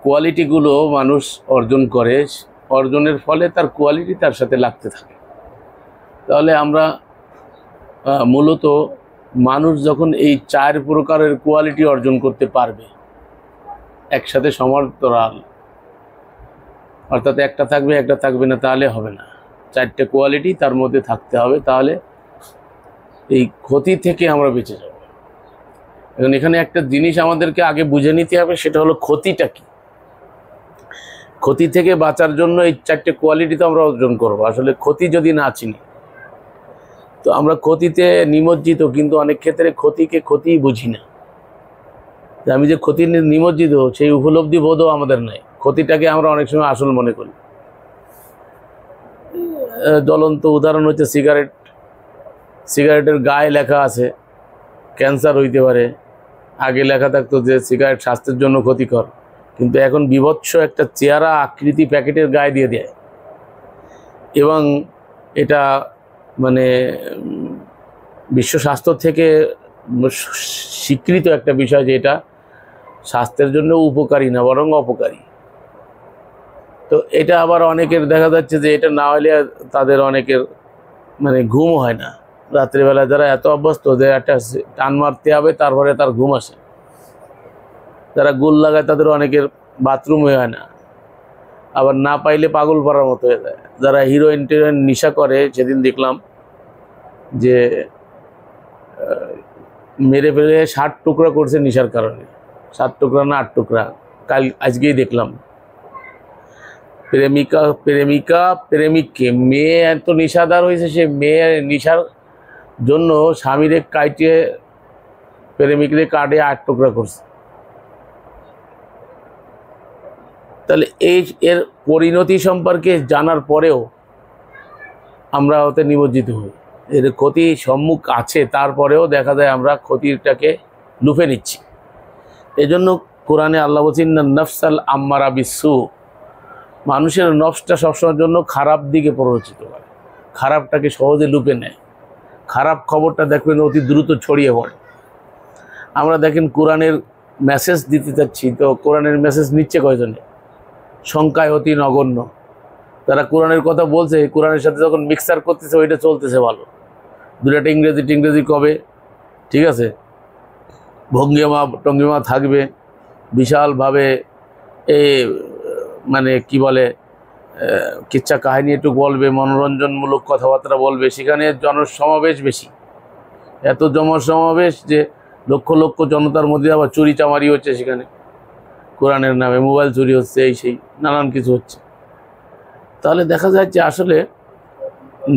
কোয়ালিটিগুলো মানুষ অর্জন করে, অর্জনের ফলে তার কোয়ালিটি তার সাথে লাগতে থাকে। তাহলে আমরা মূলত মানুষ যখন এই 4 প্রকারের কোয়ালিটি অর্জন করতে পারবে একসাথে সমান্তরাল, অর্থাৎ একটা থাকবে একটা থাকবে না, তাহলে হবে না। 4টে কোয়ালিটি তার মধ্যে থাকতে হবে, তাহলে এই ক্ষতি থেকে আমরা বেঁচে যাব। এখন এখানে একটা জিনিস আমাদেরকে আগে বুঝে নিতে হবে, সেটা হলো ক্ষতিটা কি। ক্ষতি থেকে বাঁচার জন্য এই 4টে কোয়ালিটি তো আমরা অর্জন করব। আসলে ক্ষতি যদি না চিনি, তো আমরা ক্ষতিতে নিমজ্জিত, কিন্তু অনেক ক্ষেত্রে ক্ষতিকে ক্ষতিই বুঝি না। আমি যে ক্ষতি নিমজ্জিত সেই উপলব্ধি বোধও আমাদের নাই। ক্ষতিটাকে আমরা অনেক সময় আসল মনে করি। জ্বলন্ত উদাহরণ হচ্ছে সিগারেট। সিগারেটের গায়ে লেখা আছে ক্যান্সার হইতে পারে, আগে লেখা থাকতো যে সিগারেট স্বাস্থ্যের জন্য ক্ষতিকর, কিন্তু এখন বিভৎস একটা চেহারা আকৃতি প্যাকেটের গায়ে দিয়ে দেয়, এবং এটা মানে বিশ্ব স্বাস্থ্য থেকে স্বীকৃত একটা বিষয় যে এটা স্বাস্থ্যের জন্য উপকারী না, বরং অপকারী। তো এটা আবার অনেকের দেখা যাচ্ছে যে এটা না হলে তাদের অনেকের মানে ঘুম হয় না। রাত্রিবেলা যারা এত অভ্যস্ত যে একটা টান মারতে হবে তারপরে তার ঘুম আসে, যারা গোল লাগায় তাদের অনেকের বাথরুম হয় না, আবার না পাইলে পাগল পড়ার মতো হয়ে যায়। যারা হিরোইন টিরোইন নেশা করে, সেদিন দেখলাম যে মেরে ফেলে 60 টুকরা করছে নেশার কারণে। 7 টুকরা না 8 টুকরা, আজকেই দেখলাম। প্রেমিককে, মেয়ে এত নেশাদার হয়েছে, সে মেয়ে নেশার জন্য স্বামীরে কাটিয়ে প্রেমিকরে কাটে 8 টুকরা করছে। তাহলে এর পরিণতি সম্পর্কে জানার পরেও আমরা ওতে নিমজ্জিত হই। এর ক্ষতি সম্মুখ আছে, তারপরেও দেখা যায় আমরা ক্ষতিটাকে লুফে নিচ্ছি। এজন্য কোরআনে আল্লাহ বলছেন নফসাল আম্মারা বিসু, মানুষের নফসটা সবসময়ের জন্য খারাপ দিকে প্ররোচিত করে, খারাপটাকে সহজে লুপে নেয়। খারাপ খবরটা দেখবেন অতি দ্রুত ছড়িয়ে পড়ে। আমরা দেখেন কোরআনের মেসেজ দিতে চাচ্ছি, তো কোরআনের মেসেজ নিচ্ছে কয়জনে? সংখ্যায় অতি নগণ্য। তারা কোরআনের কথা বলছে, কোরআনের সাথে যখন মিক্সার করতেছে ওইটা চলতেছে ভালো, দুটা ইংরেজি কবে, ঠিক আছে, ভঙ্গিমা টঙ্গিমা থাকবে বিশালভাবে, মানে কি বলে, কিচ্ছা কাহিনী একটু বলবে, মনোরঞ্জনমূলক কথাবার্তা বলবে। সেখানে জনসমাবেশ বেশি, এত জনসমাবেশ যে লক্ষ লক্ষ জনতার মধ্যে আবার চুরি চামারি হচ্ছে, সেখানে কোরআনের নামে মোবাইল চুরি হচ্ছে, এই সেই নানান কিছু হচ্ছে। তাহলে দেখা যাচ্ছে আসলে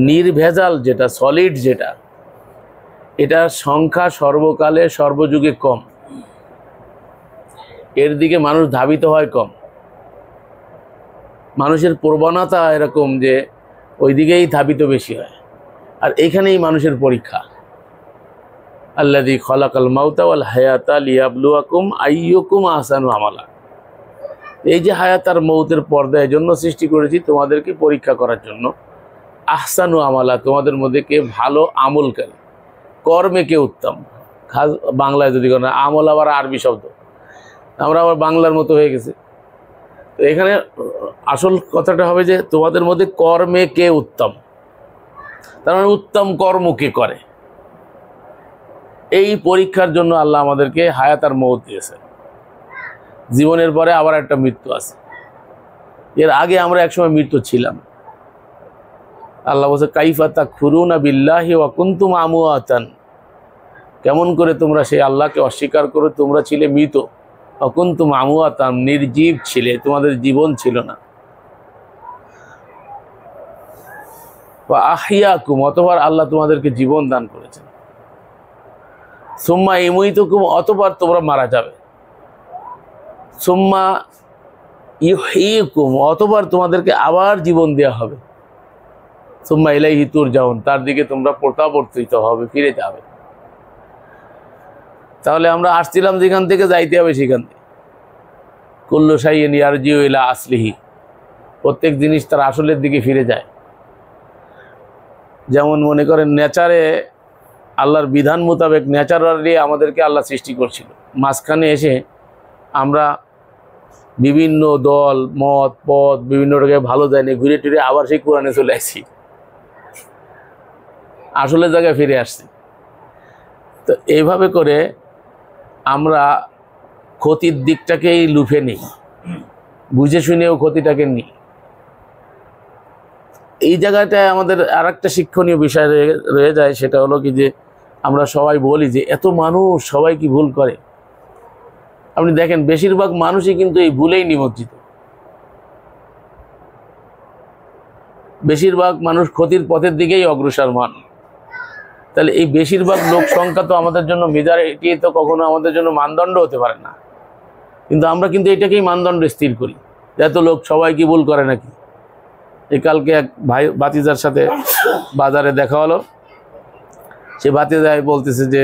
নির্ভেজাল যেটা, সলিড যেটা, এটার সংখ্যা সর্বকালে সর্বযুগে কম, এর দিকে মানুষ ধাবিত হয় কম। মানুষের প্রবণতা এরকম যে ওই দিকেই ধাবিত বেশি হয়। আর এইখানেই মানুষের পরীক্ষা। আল্লাযী খালাকাল মাউতা ওয়াল হায়াতা লিয়াবলুয়াকুম আইয়ুকুম আহসানু আমালা। এই যে হায়াত আর মৌতের পর্দা এই জন্য সৃষ্টি করেছি তোমাদেরকে পরীক্ষা করার জন্য। আহসানু আমালা, তোমাদের মধ্যে কে ভালো আমলকারী, কর্মে কে উত্তম। খাস বাংলায় যদি কোনো আমল আবার আরবি শব্দ, আমরা আবার বাংলার মতো হয়ে গেছে। তো এখানে আসল কথাটা হবে যে তোমাদের মধ্যে কর্মে কে উত্তম, তার মানে উত্তম কর্ম কে করে। এই পরীক্ষার জন্য আল্লাহ আমাদেরকে হায়াত আর মৌত দিয়েছে। জীবনের পরে আবার একটা মৃত্যু আছে, এর আগে আমরা একসময় মৃত্যু ছিলাম। আল্লাহ বলছে কাইফা তাকফুরুনা বিল্লাহি ওয়া কুনতুম আমওয়াতান, কেমন করে তোমরা সেই আল্লাহকে অস্বীকার করো, তোমরা ছিলে মৃত। ওয়া কুনতুম আমওয়াতান, নির্জীব ছিলে, তোমাদের জীবন ছিল না। ওয়া আহইয়াকুম, অতঃপর আল্লাহ তোমাদেরকে জীবন দান করেছেন। সুম্মা ইউমীতুকুম, অতঃপর তোমরা মারা যাবে। সুম্মা ইউহয়িকুম, অতঃপর তোমাদেরকে আবার জীবন দেওয়া হবে। সুম্মা ইলাইহি তুরজাউন, তার দিকে তোমরা প্রত্যাবর্তিত হবে, ফিরে যাবে। তাহলে আমরা আসছিলাম যেখান থেকে, যাইতে হবে সেখান থেকে। কুল্লু শাইইন ইয়ারজিউ ইলা আসলিহি, প্রত্যেক জিনিস তার আসলের দিকে ফিরে যায়। যেমন মনে করেন নেচারে আল্লাহর বিধান মোতাবেক ন্যাচারালি আমাদেরকে আল্লাহ সৃষ্টি করছিল, মাঝখানে এসে আমরা বিভিন্ন দল মত পথ বিভিন্ন জায়গায় ভালো যায়নি, ঘুরে টুরে আবার সেই কোরআনে চলে আসছি, আসলে জায়গায় ফিরে আসছি। তো এইভাবে করে আমরা ক্ষতির দিকটাকেই লুফে নিই, বুঝে শুনেও ক্ষতিটাকে নিই। এই জায়গাটায় আমাদের আর একটা শিক্ষণীয় বিষয় রয়ে যায়, সেটা হলো কি যে আমরা সবাই বলি যে এত মানুষ, সবাই কি ভুল করে? আপনি দেখেন বেশিরভাগ মানুষই কিন্তু এই ভুলেই নিমজ্জিত। বেশিরভাগ মানুষ ক্ষতির পথের দিকেই অগ্রসর হন। তাহলে এই বেশিরভাগ লোক সংখ্যা তো আমাদের জন্য মেজরিটি, তো কখনো আমাদের জন্য মানদণ্ড হতে পারে না। কিন্তু আমরা কিন্তু এটাকেই মানদণ্ড স্থির করি, এত লোক সবাই কি ভুল করে নাকি। এই কালকে এক ভাই ভাতিজার সাথে বাজারে দেখা হলো, সে ভাতিজায় বলতেছে যে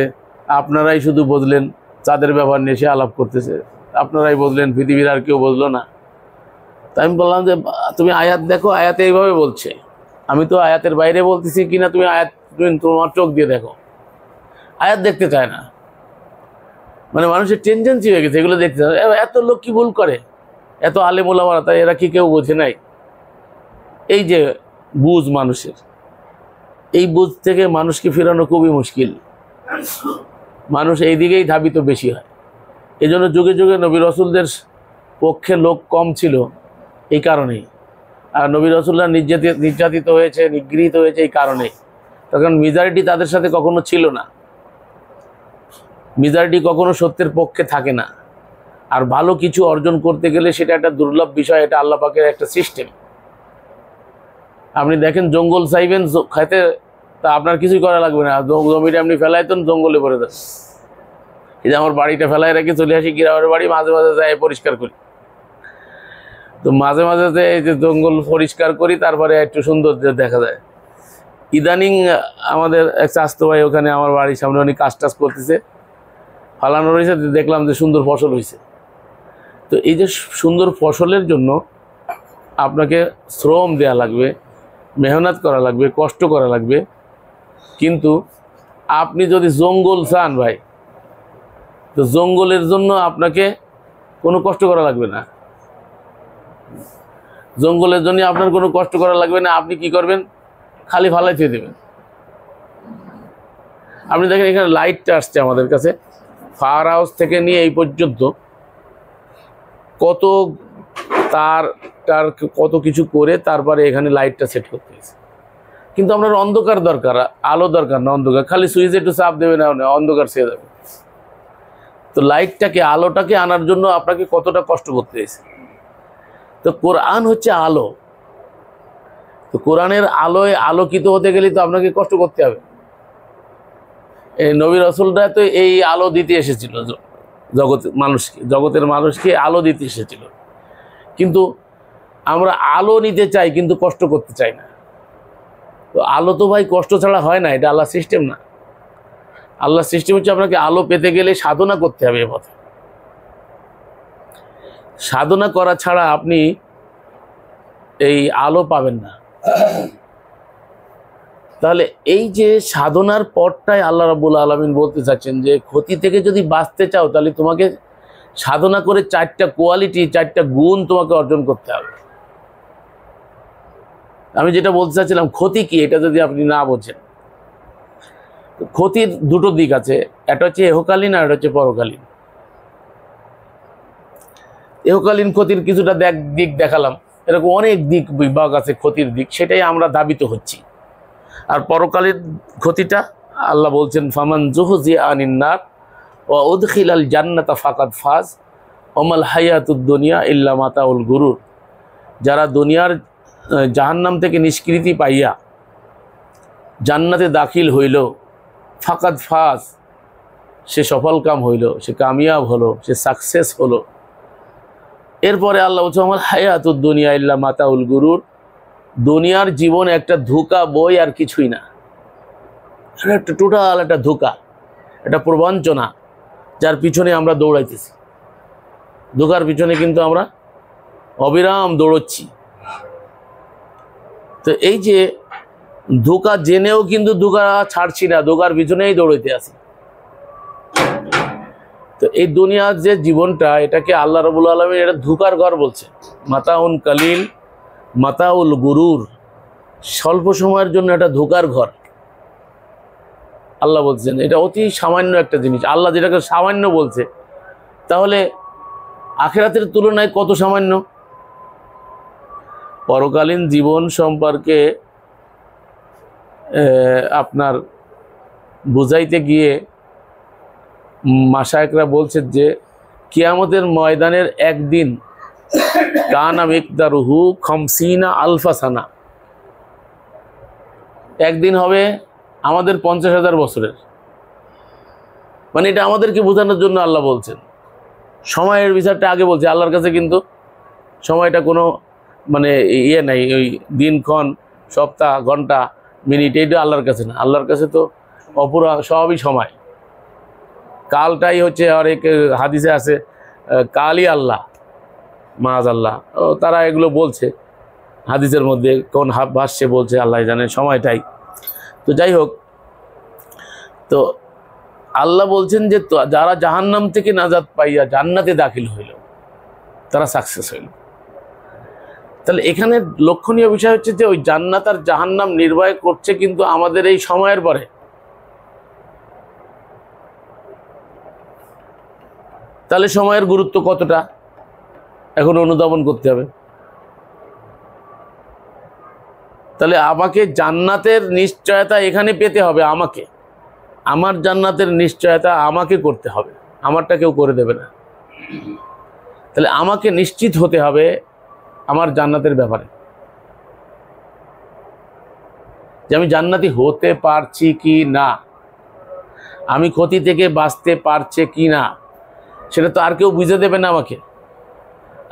আপনারাই শুধু বুঝলেন, চাঁদের ব্যাপার নিয়ে সে আলাপ করতেছে, আপনারাই বুঝলেন, পৃথিবীর আর কেউ বুঝলো না। তাই আমি বললাম যে তুমি আয়াত দেখো, আয়াতে এইভাবে বলছে, আমি তো আয়াতের বাইরে বলতেছি কিনা তুমি আয়াত তোমার চোখ দিয়ে দেখো। আয়াত দেখতে চায় না, মানে মানুষের টেন্ডেন্সি হয়ে গেছে এগুলো দেখতে চায়। এত লোক কি ভুল করে, এত আলেম ওলামারা, তাই এরা কি কেউ বোঝে নাই? এই যে বুঝ মানুষের, এই বুঝ থেকে মানুষকে ফেরানো খুবই মুশকিল। মানুষ এই দিকেই ধাবিত বেশি হয়। এই জন্য যুগে যুগে নবী রসুলদের পক্ষে লোক কম ছিল এই কারণেই, আর নবী রসুলরা নির্যাতিত হয়েছে, নিগৃহীত হয়েছে এই কারণেই। তখন মেজরিটি তাদের সাথে কখনো ছিল না। মেজরিটি কখনো সত্যের পক্ষে থাকে না। আর ভালো কিছু অর্জন করতে গেলে সেটা একটা দুর্লভ বিষয়, এটা আল্লাহ পাকের একটা সিস্টেম। আপনি দেখেন জঙ্গল চাইবেন খাইতে, তা আপনার কিছুই করা লাগবে না, জমিটা আপনি ফেলাইতেন, জঙ্গলে পড়ে যান। এই যে আমার বাড়িটা ফেলাই রেখে চলে আসি গ্রামের বাড়ি, মাঝে মাঝে যাই পরিষ্কার করি। তো মাঝে মাঝে যে এই যে জঙ্গল পরিষ্কার করি, তারপরে একটু সৌন্দর্য দেখা যায়। ইদানিং আমাদের এক চাস্তো ভাই ওখানে আমার বাড়ির সামনে উনি কাজ টাজ করতেছে, ফালানো রয়েছে, দেখলাম যে সুন্দর ফসল হয়েছে। তো এই যে সুন্দর ফসলের জন্য আপনাকে শ্রম দেওয়া লাগবে, মেহনত করা লাগবে, কষ্ট করা লাগবে। কিন্তু আপনি যদি জঙ্গল চান ভাই, তো জঙ্গলের জন্য আপনাকে কোনো কষ্ট করা লাগবে না। জঙ্গলের জন্য আপনার কোনো কষ্ট করা লাগবে না। আপনি কি করবেন? খালি ফালাই ফেলে দেবেন। আপনি দেখেন এখানে লাইটটা আসছে আমাদের কাছে, ফায়ার হাউস থেকে নিয়ে এই পর্যন্ত কত তার কত কিছু করে তারপরে এখানে লাইটটা সেট করতে হয়েছে। কিন্তু আপনার অন্ধকার দরকার, আলো দরকার না। অন্ধকার খালি সুইচে একটু চাপ দেবে না, অন্ধকার ছেড়ে যাবে। তো লাইটটাকে, আলোটাকে আনার জন্য আপনাকে কতটা কষ্ট করতে হয়েছে। তো কোরআন হচ্ছে আলো। তো কোরআনের আলোয় আলোকিত হতে গেলে তো আপনাকে কষ্ট করতে হবে। এই নবী রাসূলরা তো এই আলো দিতে এসেছিল জগতের মানুষকে আলো দিতে এসেছিল। কিন্তু আমরা আলো নিতে চাই, কিন্তু কষ্ট করতে চাই না। তো আলো তো ভাই কষ্ট ছাড়া হয় না, এটা আল্লাহর সিস্টেম না। আল্লাহর সিস্টেম হচ্ছে আপনাকে আলো পেতে গেলে সাধনা করতে হবে। এ পথে সাধনা করা ছাড়া আপনি এই আলো পাবেন না। তাহলে এই যে সাধনার পথটাই আল্লাহ রাব্বুল আলামিন বলতে চাচ্ছেন যে ক্ষতি থেকে যদি বাঁচতে চাও, তাহলে তোমাকে সাধনা করে 4টা কোয়ালিটি, 4টা গুণ তোমাকে অর্জন করতে হবে। আমি যেটা বলতে চাচ্ছিলাম, ক্ষতি কি, এটা যদি আপনি না বোঝেন। ক্ষতির দুটো দিক আছে, একটা হচ্ছে এহকালীন আর একটা হচ্ছে পরকালীন। এহকালীন ক্ষতির কিছুটা দিক দেখালাম, এরকম অনেক দিক বিভাগ আছে ক্ষতির দিক, সেটাই আমরা দাবিত হচ্ছি। আর পরকালীন ক্ষতিটা আল্লাহ বলছেন, ফামান যুহজিয়া আনিন নার ওয়া উদখিলাল জান্নাতা ফাকাদ ফাজ ওমাল হায়াতুদ দুনিয়া ইল্লা মাতাউল গুরুর। যারা দুনিয়ার জাহান্নাম থেকে নিষ্কৃতি পাইয়া জান্নাতে দাখিল হইল, ফাকাদ ফাজ, সে সফলকাম হইল, সে কামিয়াব হলো, সে সাকসেস হলো। এরপরে আল্লাহ বলছে, ওমাল হায়াতুদ দুনিয়া ইল্লা মাতাউল গুরুর। দুনিয়ার জীবন একটা ধোঁকা বই, আর কিছুই না। একটা টোটাল একটা ধোঁকা, একটা প্রবঞ্চনা, যার পিছনে আমরা দৌড়াইতেছি। ধোঁকার পিছনে কিন্তু আমরা অবিরাম দৌড়চ্ছি। তো এই যে ধোঁকা জেনেও কিন্তু ধোঁকা ছাড়ছি না, ধোঁকার পিছনেই দৌড়াইতে আছি। তো এই দুনিয়ার যে জীবনটা, এটাকে আল্লাহ রাব্বুল আলামিন এটা ধোঁকার ঘর বলছে। মাতাউন কালিল মাতাউল গুরুর, স্বল্প সময়ের জন্য এটা ধোঁকার ঘর। আল্লাহ বলছেন এটা অতি সামান্য একটা জিনিস। আল্লাহ যেটাকে সামান্য বলছে, তাহলে আখিরাতের তুলনায় কত সামান্য। পরকালীন জীবন সম্পর্কে আপনার বুঝাইতে গিয়ে মাশায়েখরা বলছেন যে কিয়ামতের ময়দানের একদিন কানা মিকদারুহু 50 আলফা সানা, একদিন হবে আমাদের 50,000 বছরের। মানে এটা আমাদেরকে বোঝানোর জন্য আল্লাহ বলছেন। সময়ের বিচারটা আগে বলছে। আল্লাহর কাছে কিন্তু সময়টা কোনো মানে ইয়ে নাই, ওই দিনক্ষণ, সপ্তাহ, ঘন্টা, মিনিট, এইটা আল্লাহর কাছে না। আল্লাহর কাছে তো অপুরা সবই সময়। কালটাই হচ্ছে, আর এক হাদিসে আছে কালই আল্লাহ, মাজ আল্লাহ। তারা এগুলো বলছে হাদিসের মধ্যে, কোন ভাষ্যে বলছে আল্লাহ জানে, সময়টাই। তো যাই হোক, তো আল্লাহ বলছেন যে যারা জাহান্নাম থেকে নাজাত পাইয়া জান্নাতে দাখিল হইল, তারা সাকসেস হইল। তাহলে এখানে লক্ষণীয় বিষয় হচ্ছে যে ওই জান্নাত আর জাহান্নাম নির্ভয় করছে কিন্তু আমাদের এই সময়ের পরে। তাহলে সময়ের গুরুত্ব কতটা এখন অনুধাবন করতে হবে। তাহলে আমাকে জান্নাতের নিশ্চয়তা এখানে পেতে হবে, আমাকে, আমার জান্নাতের নিশ্চয়তা আমাকে করতে হবে, আমারটা কেউ করে দেবে না। তাহলে আমাকে নিশ্চিত হতে হবে আমার জান্নাতের ব্যাপারে, যে আমি জান্নাতি হতে পারছি কি না, আমি ক্ষতি থেকে বাঁচতে পারছে কি না, সেটা তো আর কেউ বুঝে দেবে না আমাকে।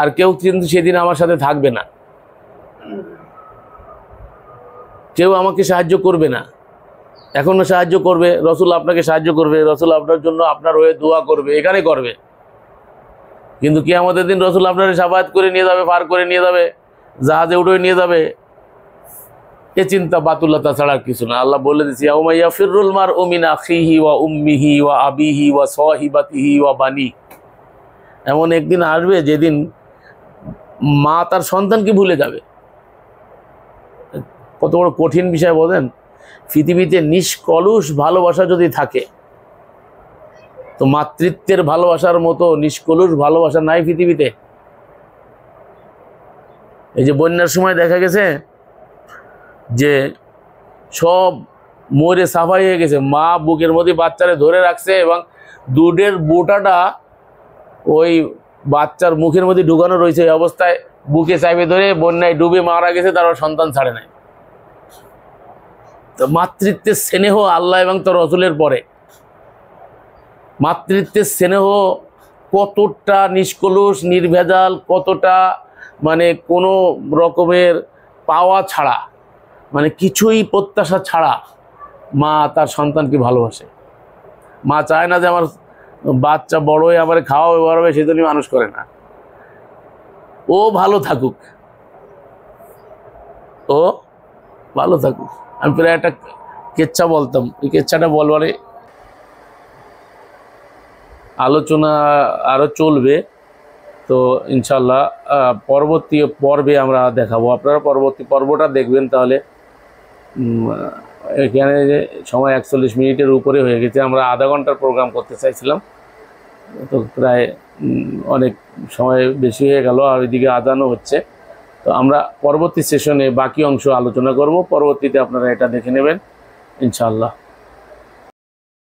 আর কেউ কিন্তু সেদিন আমার সাথে থাকবে না, কেউ আমাকে সাহায্য করবে না। এখনো সাহায্য করবে, রসুল আপনাকে সাহায্য করবে, রসুল আপনার জন্য আপনার হয়ে দোয়া করবে, এখানে করবে। কিন্তু কিয়ামতের দিন রসুল আপনার শাফায়াত করে নিয়ে যাবে, পার করে নিয়ে যাবে, জাহাজে উঠে নিয়ে যাবে, এ চিন্তা বাতুল্লাহ ছাড়া কিছু না। আল্লাহ বলে দিচ্ছি, ইয়াউমা ইয়াফিরুল মারউ মিন আখিহি ওয়া উম্মিহি ওয়া আবিহি ওয়া সাহিবাতিহি ওয়া বানি। এমন একদিন আসবে যেদিন মা তার সন্তানকে ভুলে যাবে। কত বড় কঠিন বিষয় বলেন। পৃথিবীতে নিষ্কলুষ ভালোবাসা যদি থাকে, তো মাতৃত্বের ভালোবাসার মতো নিষ্কলুষ ভালোবাসা নাই পৃথিবীতে। এই যে বন্যার সময় দেখা গেছে যে সব মরে সাফাই হয়ে গেছে, মা বুকের মধ্যে বাচ্চারে ধরে রাখছে এবং দুধের বোটাটা ওই বাচ্চার মুখের মধ্যে ঢুকানো রয়েছে, এই অবস্থায় বুকে চাইবে ধরে বন্যায় ডুবে মারা গেছে, তারপর সন্তান ছাড়ে নাই। তো মাতৃত্বের স্নেহ আল্লাহ এবং তার রসুলের পরে, মাতৃত্বের স্নেহ কতটা নিষ্কলুষ নির্ভেজাল, কতটা মানে কোনো রকমের পাওয়া ছাড়া, মানে কিছুই প্রত্যাশা ছাড়া মা তার সন্তানকে ভালোবাসে। মা চায় না যে আমার বাচ্চা বড় হয়ে আবার খাওয়াবে বাড়াবে, সেজন্যই মানুষ করে না। ও ভালো থাকুক, ও ভালো থাকুক। আমি প্রায় একটা কেচ্ছা বলতাম, এই কেচ্ছাটা বলবারে আলোচনা আরও চলবে। তো ইনশাল্লাহ পরবর্তী পর্বে আমরা দেখাবো, আপনারা পরবর্তী পর্বটা দেখবেন। তাহলে এখানে যে সময় 41 মিনিটের উপরে হয়ে গেছে, আমরা আধা ঘন্টার প্রোগ্রাম করতে চাইছিলাম, তো প্রায় অনেক সময় বেশি হয়ে গেল, আর ওইদিকে আজানও হচ্ছে। তো আমরা পরবর্তী সেশনে বাকি অংশ আলোচনা করব, পরবর্তীতে আপনারা এটা দেখে নেবেন ইনশাআল্লাহ।